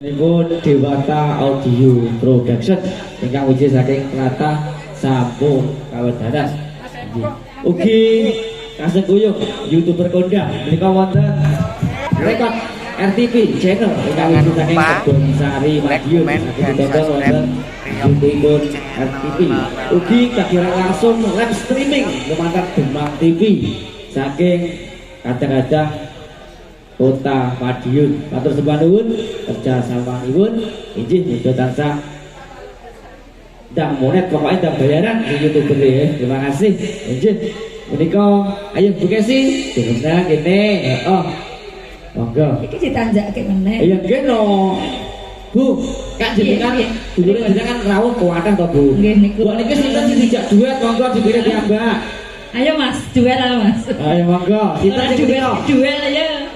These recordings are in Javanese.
Niku Dewata Audio Production ingkang uji saking Tlatah Sampung Kawedanan. Ugi kasengkuyung YouTuber kondang menika wonten rekod RTV channel ingkang uji saking Kebon Sari Madiun ditonton wonten YouTube RTV. Ugi kagiran langsung live streaming lumantar Demang TV saking kadang-kadang Kota Madiun. Matur sembah nuwun kerja sampanyipun injih muga tansah ndang monet pokoknya ndang bayaran di YouTuber ya. Terima kasih. Injih. Menika ayo Bu Kesi diundang kene. Heeh. Monggo. Iki ditanjakke meneh. Ya nggih no. Bu, Kak jenengan dulure jenengan rawuh kuwathah to Bu. Nggih niku. Bu niki sinten sing dijak duet monggo dipilih piyambak. Ayo Mas, duel lah Mas. Ayo monggo. Sinten sing duel ayo.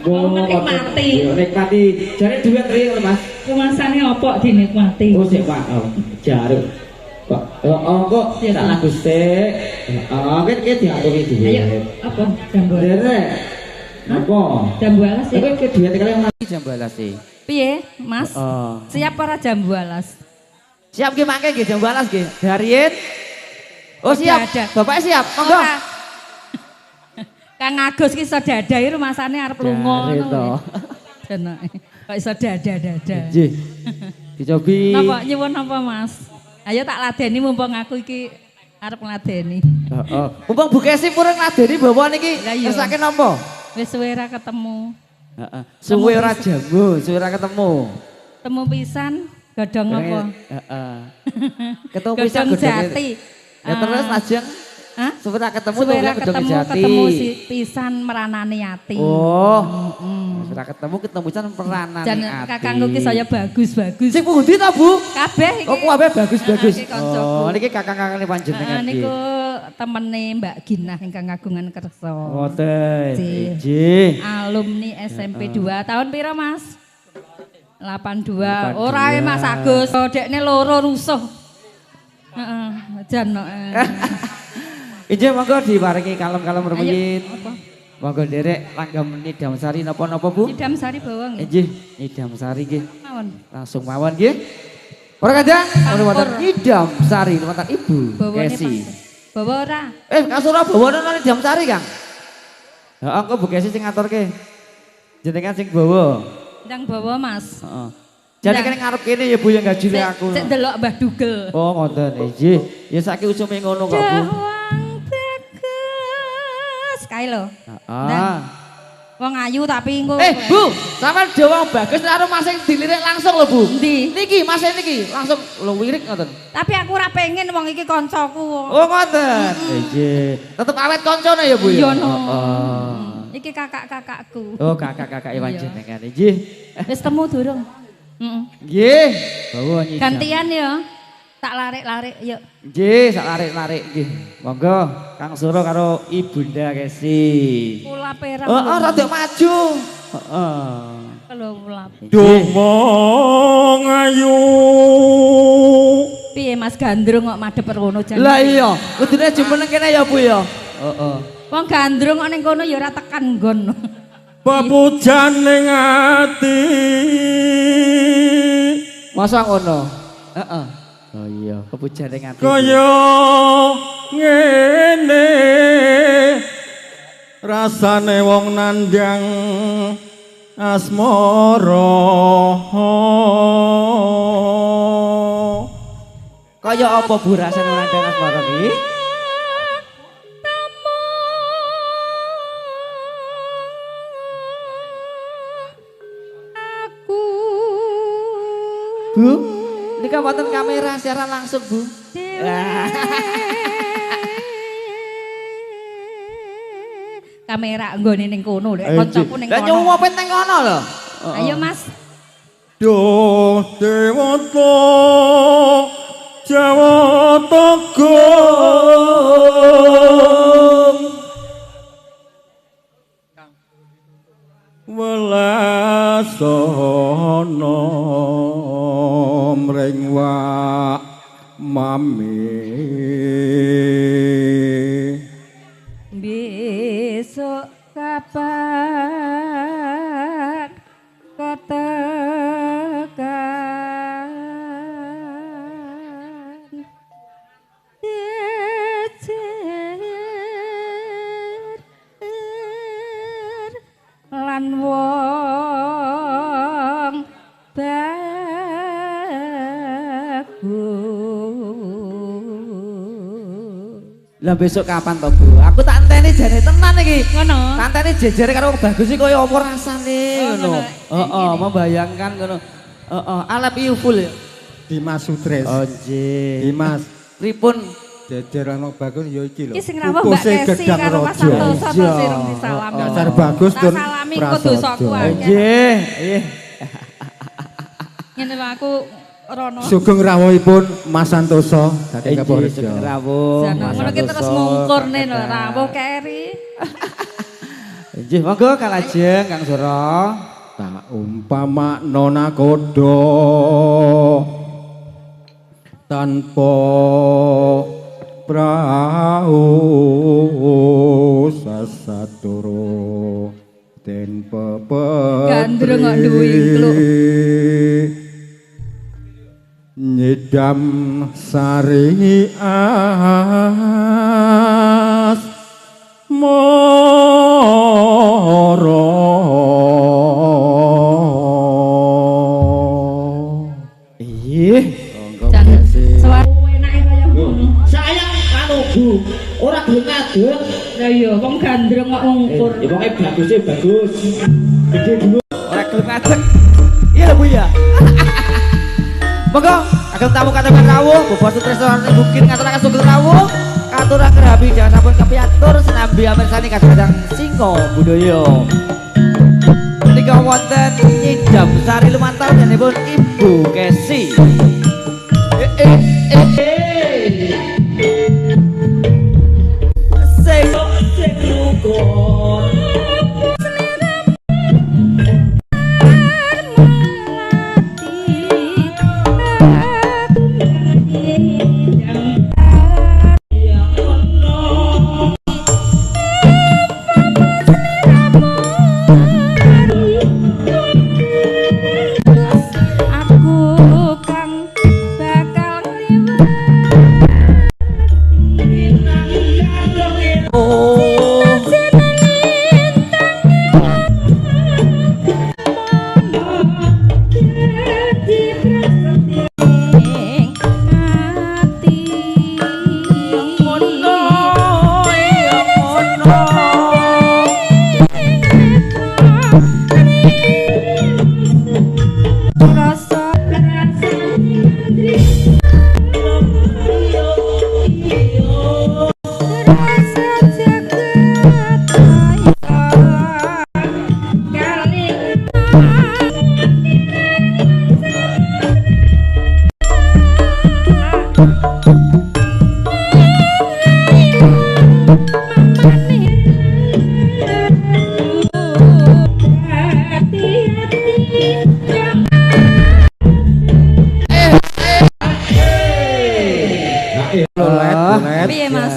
Nikmati. Nikmati. Jare duit real Mas. Kemasane opo dinikmati? Oh sik Pak. Oh, jaruk. Kok kok tak lagu sik. Heeh, kan ki diaturi dhewe. Ayo, apa jambu? Derek. Apa? Jambu alas ya. Kowe ki duit kalian mati jambu alas e. Piye, Mas? Siap para jambu alas? Siap ki mangke nggih jambu alas nggih. Dariin. Oh siap. Bapak siap. Monggo. Kang Agus ki iso dadahi rumasane arep lunga ngono. Jenenge. Kok iso dada-dada. Nggih. Dicobi. Napa nyuwun napa Mas? Ayo tak ladeni mumpung aku iki arep ngladeni. Heeh. Mumpung Bu Kesi purun ngladeni bawa niki kersake napa? Wis suwe ra ketemu. Heeh. Suwe ora jambu, suwe ora ketemu. Temu pisan godhong apa? Heeh. Ketemu pisan godhong jati. Ya terus lajeng Hah? suwe ra ketemu ketemu si pisan meranani ati. Oh. Suwe ra ketemu pisan meranani ati. Jan kakangku ki saya bagus-bagus. Sing pundi to, Bu? Kabeh iki. Oh, kabeh bagus-bagus. Oh, niki kakang-kakangane panjenengan iki. Niku temene Mbak Ginah ingkang kagungan kersa. Ngoten. Nggih. Alumni SMP 2 tahun pira, Mas? 82. Ora Mas Agus, dekne loro rusuh. Heeh, jan Injih monggo diparingi kalem-kalem rumiyin. Apa? Monggo nderek langgam Nidam Sari napa-napa Bu? Nidam Sari bawa nggih. Injih, Nidam Sari nggih. Mawon. Langsung mawon nggih. Para kadang wonten Nidam Sari wonten Ibu Kesi. Bawa ora? Kang Sura bawa nang Nidam Sari, Kang. Heeh, engko Bu Kesi sing ngaturke. Jenengan sing bawa. Ndang bawa Mas. Heeh. Jadi kene ngarep kene ya Bu yang gajine aku. Sik delok Mbah Dugel. Oh, ngoten. Injih. Ya saiki usume ngono kok Bu. Kae lho. Heeh. Wong ayu tapi engko. Bu, sampean dhewe wong bagus nek arep masing dilirik langsung lho, Bu. Ndi? Niki, Mas niki langsung lho wirik ngoten. Tapi aku ora pengen wong iki kancaku. Oh, ngoten. Nggih. Tetep awet kancane ya, Bu ya. Iya no. Heeh. Iki kakak-kakakku. Oh, kakak-kakak panjenengan. Nggih. Wis temu durung? Heeh. Nggih. Bawa nyidam. Gantian ya. Tak larik-larik yuk. Nggih, sak larik-larik nggih. Monggo Kang Suro karo Ibunda Kesi. Kula perang. Heeh, rada maju. Heeh. Kalau ulap. Dumong ayu. Piye Mas Gandrung kok madhep rono jan. Lah iya, kudune jumeneng kene ya Bu ya. Heeh. Wong Gandrung kok ning kono ya ora tekan nggon. Pepujan ning ati. Masa ngono? Heeh. Oh iya, kepujan ning ati. Kaya ngene rasane wong nandang asmara. Kaya apa Bu rasane nandang asmara iki? Bu, ini wonten kamera secara langsung Bu. Kamera nggone ning kono lek kancaku ning Lah kono. nyuwupet ning kono lho. Ayo Mas. Duh dewata Jawa Tengah welasana mring wak mami besok kapan tekan jejer lan wong bagus. Lah besok kapan to, Bu? Aku tak enteni jane tenan iki. Ngono. Tak enteni jejere karo bagus iki kaya apa rasane ngono. ngono. Heeh, membayangkan ngono. Heeh, I love you full ya. Dimas Sudres. Oh, nggih. Dimas Pripun? jejer ana bagus ya iki lho. Iki sing rawuh Mbak Pupuse Kesi Gedang karo Mas Raja. Santoso to sirung disalam. Dasar bagus Tak tur salami engko prasaja. dosaku akeh. Nggih, nggih. Ngene lho aku rono. Sugeng rawuhipun Mas Santoso saking Kapolres. Sugeng rawuh. Jangan ngono ki terus ngungkurne lho rawuh keri. Nggih, monggo kalajeng Kang Sura. Tak umpama nona kodo tanpa prau sasatoro den Gandrung kok duwe kluk. nyedam sari as moro Ih, Jangan suara enake kaya ngono. Sayang kanu Bu, ora gelem ngadeg. Lah iya wong gandrung kok ngungkur. Ya pokoke bagusnya bagus. Gede dulu. ora gelem ngadeg. Iya Bu ya. Monggo kagem tamu katakan rawuh, bobot restoran mungkin ngaturaken sugeng rawuh. Katuraken rabi jangan sampun kepiatur senambi amirsani kadang singko budaya. Menika wonten nyidam sari lumantar jenipun Ibu Kesi. Sing Rukun. Aku kang bakal ngliwat Piye Mas?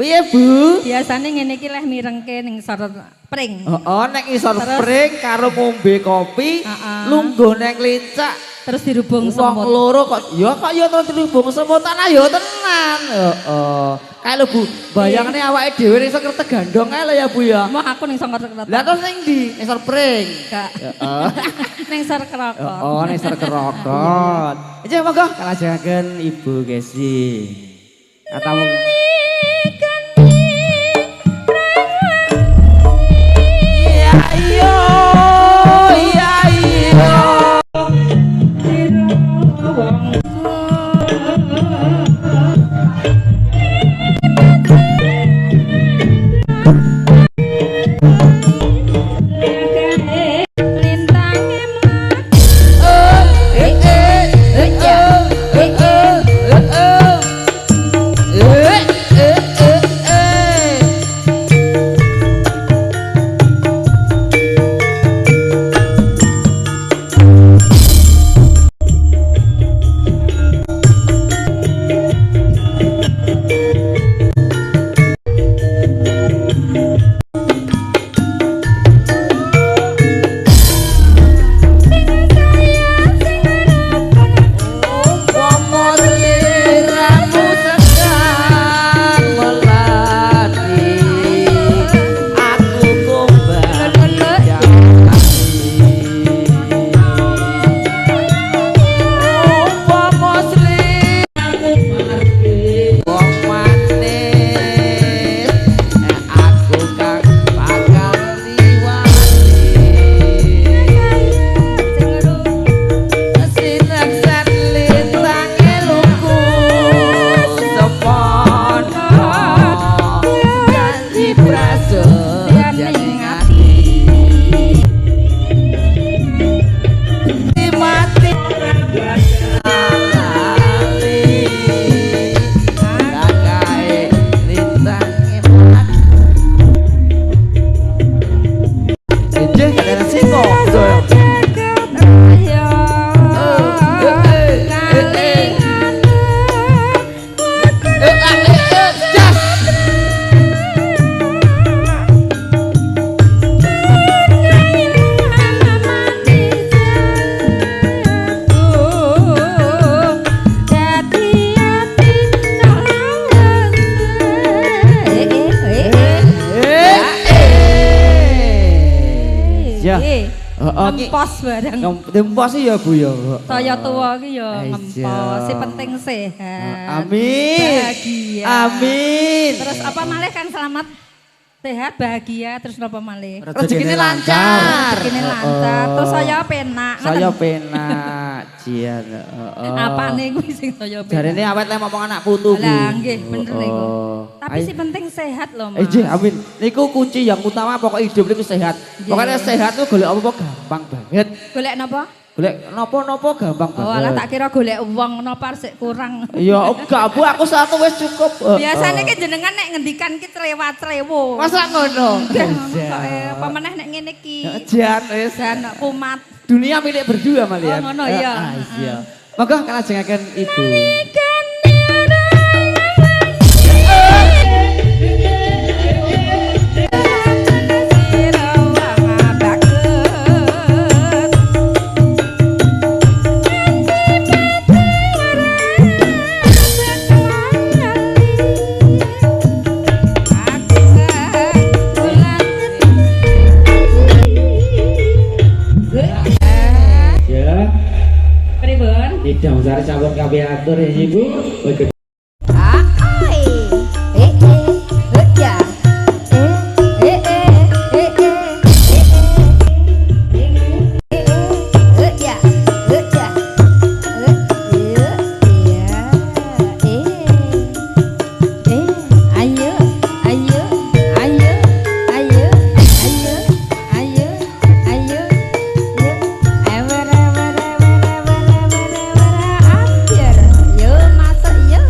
piye Bu? Biasane ngene iki leh mirengke ning sor pring. Oh, nek isor Terus? pring karo ngombe kopi, Heeh. lungguh nek lincak. Terus dirubung Wong semut. loro kok ya terus dirubung semut ana ya tenan. Heeh. Kae lho Bu, bayangane awake dhewe ning iso kertek gandong ae lho ya Bu ya. Mau aku ning songkot kereta. Lah terus ning ndi? Isor pring. Gak. Heeh. Ning sor kerokot. Oh, ning isor kerokot. Aja monggo kalajengaken Ibu Kesi. Atamu Iya iya iya iya. ngempos bareng. Ngempos ya Bu ya. Saya tua ki ya Iya. ngempos, si penting sehat. Amin. Bahagia. Amin. Terus apa malih kan selamat sehat, bahagia, terus napa malih? Rezekine lancar. Rezekine lancar. Terus saya penak. Saya penak. Jian. Apa nih kuwi sing saya penak? Jarene awet lek ngomong anak putu Bu. Lah nggih bener niku. Oh. Tapi si penting sehat loh, Mas. Nggih, amin. Niku kunci yang utama pokok hidup niku sehat. Pokoknya sehat tuh golek apa gampang banget. Golek napa? Golek nopo-nopo gampang banget. Oh, alah tak kira golek uang napa sik kurang. Ya enggak Bu, aku satu wis cukup. Biasanya ki jenengan nek ngendikan ki trewat-trewo. Masa ngono? Apa meneh nek ngene ki? Jan wis. Dan kumat. Dunia milik berdua malian. Oh, ngono, iya. Iya. Monggo kalajengaken Ibu. Ya, Pripun? tidak usah campur kabeh atur ya Ibu. Yo masuk yo.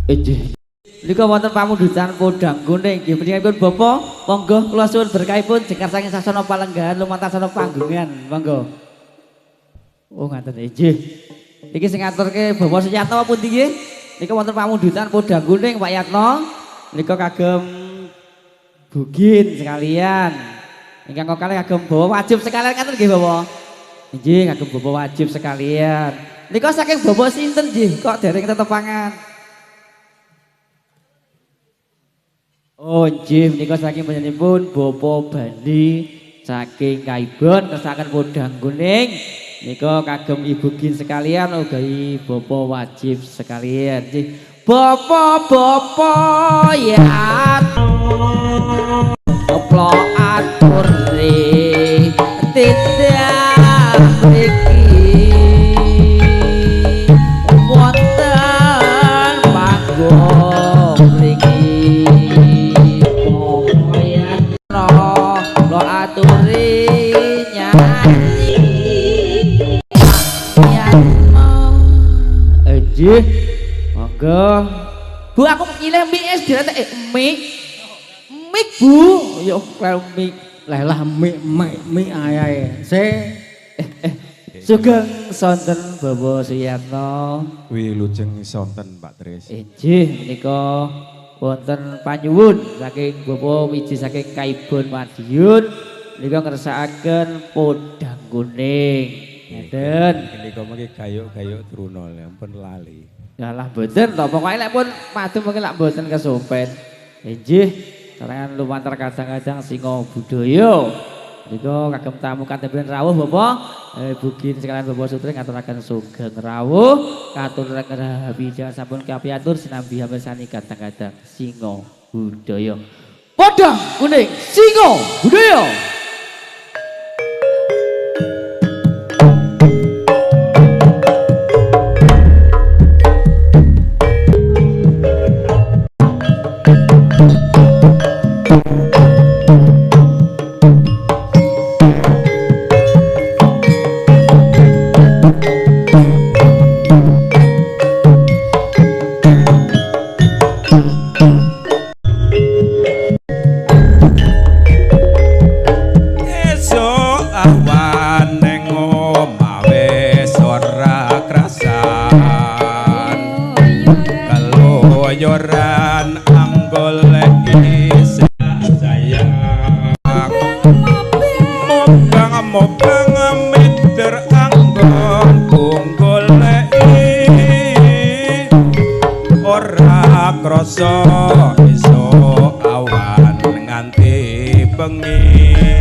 Injih. Nika wonten pamundutan podang kuning nggih panjenenganipun Bapak monggo kula suwun berkahipun jengkar saking sasana palenggahan lumantar sasana panggungan monggo. Oh ngaten injih. Iki sing ngaturke Bapak Suyatno pundi nggih? Nika wonten pamundutan podang kuning Pak Yatno. Nika kagem bugin sekalian. Ingkang kalih kagem bawa wajib sekalian ngaten nggih Bapak. Injih kagem bawa wajib sekalian. Nika saking Bapak sinten nggih kok dereng tetepangan? Oh nggih menika saking panjenenganipun Bapak Bandi saking Kaibon kesaken podang kuning. Nika kagem Ibu Gin sekalian ugi Bapak wajib sekalian. Nggih. Bapak ya Oplo atur tidak mriki wonten panggung mriki Bapak ya lo aturi nyanyi Ejih monggo Bu aku nyilih mik es direte mik Bu yo klel mik Lah mik ayae. Sugeng sonten Bapak Suyatno. Wilujeng sonten Pak Tris. Injih menika wonten panyuwun saking Bapak Wiji saking Kaibon Madiun nika ngersakaken podang kuning. Ngeten. Menika mengki gayuk-gayuk trunol ampun lali. Yalah mboten to pokoke lek pun madu mungkin lak mboten kesopen. Injih sarangan lumantar kadang-kadang singa budaya. Nika kagem tamu kantepen rawuh Bapak. Bugin sekalian Bapak Sutri ngaturaken sugeng rawuh, katuraken rahapi jangan sampun kapiatur sinambi mirsani kadang-kadang singa budaya. Podang kuning singa budaya. Krasa esuk awan nganti bengi